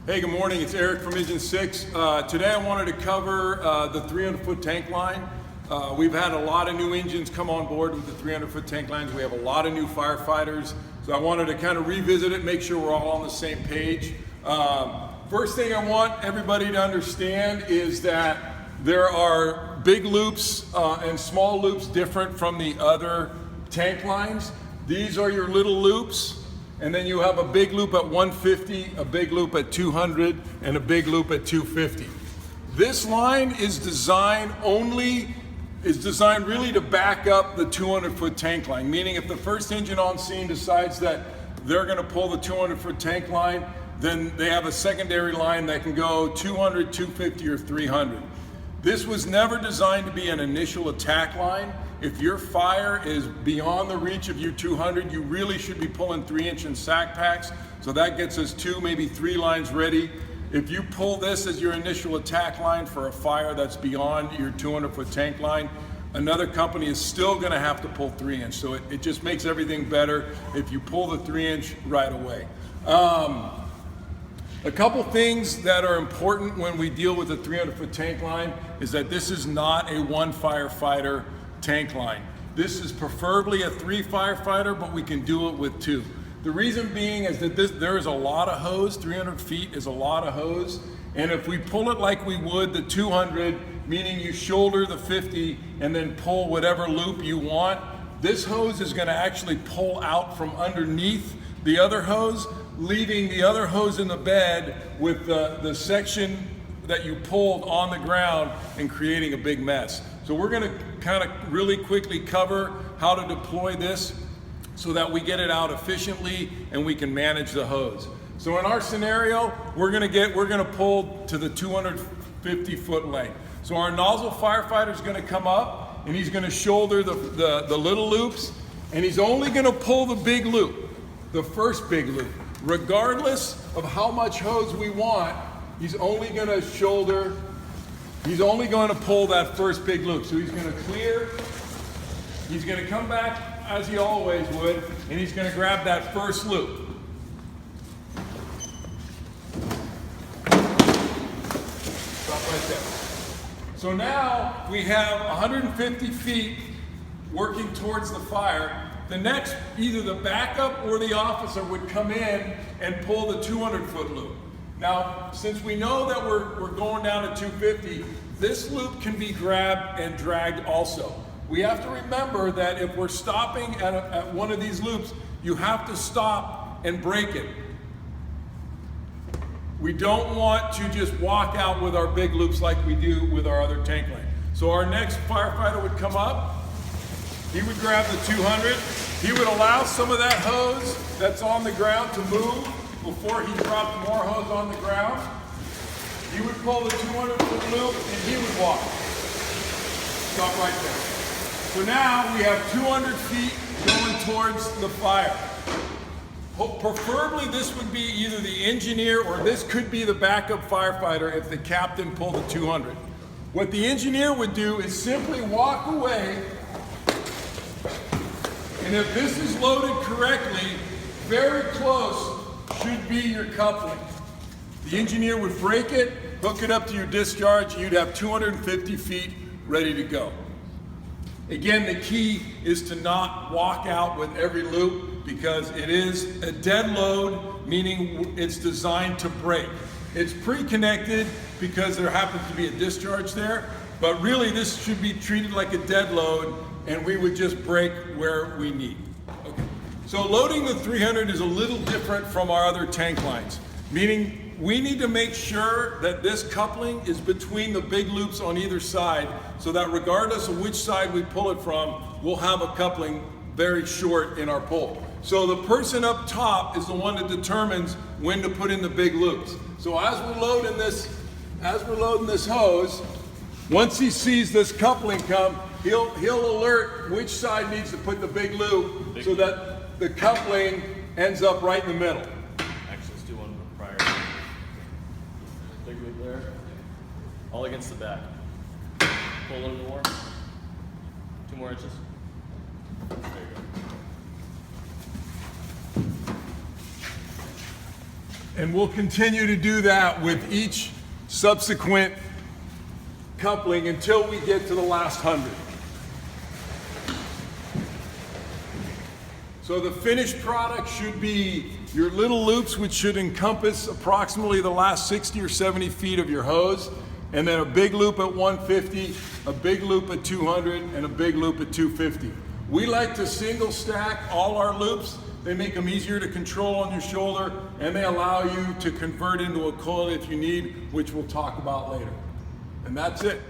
Hey, good morning. It's Eric from Engine 6. Today I wanted to cover the 300-foot tank line. We've had a lot of new engines come on board with the 300-foot tank lines. We have a lot of new firefighters. So I wanted to kind of revisit it, make sure we're all on the same page. First thing I want everybody to understand is that there are big loops and small loops different from the other tank lines. These are your little loops. And then you have a big loop at 150, a big loop at 200, and a big loop at 250. This line is designed really to back up the 200-foot tank line, meaning if the first engine on scene decides that they're gonna pull the 200-foot tank line, then they have a secondary line that can go 200, 250, or 300. This was never designed to be an initial attack line. If your fire is beyond the reach of your 200, you really should be pulling 3-inch and sack packs. So that gets us 2, maybe 3 lines ready. If you pull this as your initial attack line for a fire that's beyond your 200-foot tank line, another company is still gonna have to pull 3-inch. So it just makes everything better if you pull the 3-inch right away. A couple things that are important when we deal with a 300-foot tank line is that this is not a 1 firefighter tank line. This is preferably a 3 firefighter, but we can do it with 2. The reason being is that there is a lot of hose. 300 feet is a lot of hose. And if we pull it like we would the 200, meaning you shoulder the 50 and then pull whatever loop you want, this hose is gonna actually pull out from underneath the other hose, leaving the other hose in the bed with the section that you pulled on the ground and creating a big mess. So we're gonna kind of really quickly cover how to deploy this so that we get it out efficiently and we can manage the hose. So in our scenario, we're gonna pull to the 250-foot length. So our nozzle firefighter is gonna come up and he's gonna shoulder the little loops, and he's only gonna pull the big loop, the first big loop. Regardless of how much hose we want, he's only going to pull that first big loop. So he's going to clear, he's going to come back as he always would, and he's going to grab that first loop. Stop right there. So now we have 150 feet working towards the fire. The next, either the backup or the officer would come in and pull the 200-foot loop. Now, since we know that we're going down to 250, this loop can be grabbed and dragged also. We have to remember that if we're stopping at one of these loops, you have to stop and break it. We don't want to just walk out with our big loops like we do with our other tank line. So our next firefighter would come up. He would grab the 200. He would allow some of that hose that's on the ground to move before he dropped more hose on the ground. He would pull the 200-foot loop and he would walk. Stop right there. So now we have 200 feet going towards the fire. Preferably this would be either the engineer or this could be the backup firefighter if the captain pulled the 200. What the engineer would do is simply walk away. And if this is loaded correctly, very close should be your coupling. The engineer would break it, hook it up to your discharge, and you'd have 250 feet ready to go. Again, the key is to not walk out with every loop because it is a dead load, meaning it's designed to break. It's pre-connected because there happens to be a discharge there, but really this should be treated like a dead load, and we would just break where we need. Okay. So loading the 300 is a little different from our other tank lines, meaning we need to make sure that this coupling is between the big loops on either side so that regardless of which side we pull it from, we'll have a coupling very short in our pull. So the person up top is the one that determines when to put in the big loops. So as we're loading this hose, once he sees this coupling come, he'll alert which side needs to put the big loop so that the coupling ends up right in the middle. Actually, let's do one prior. Big loop there. All against the back. Pull a little more. 2 more inches. There you go. And we'll continue to do that with each subsequent coupling until we get to the last 100. So the finished product should be your little loops, which should encompass approximately the last 60 or 70 feet of your hose, and then a big loop at 150, a big loop at 200, and a big loop at 250. We like to single stack all our loops. They make them easier to control on your shoulder, and they allow you to convert into a coil if you need, which we'll talk about later. And that's it.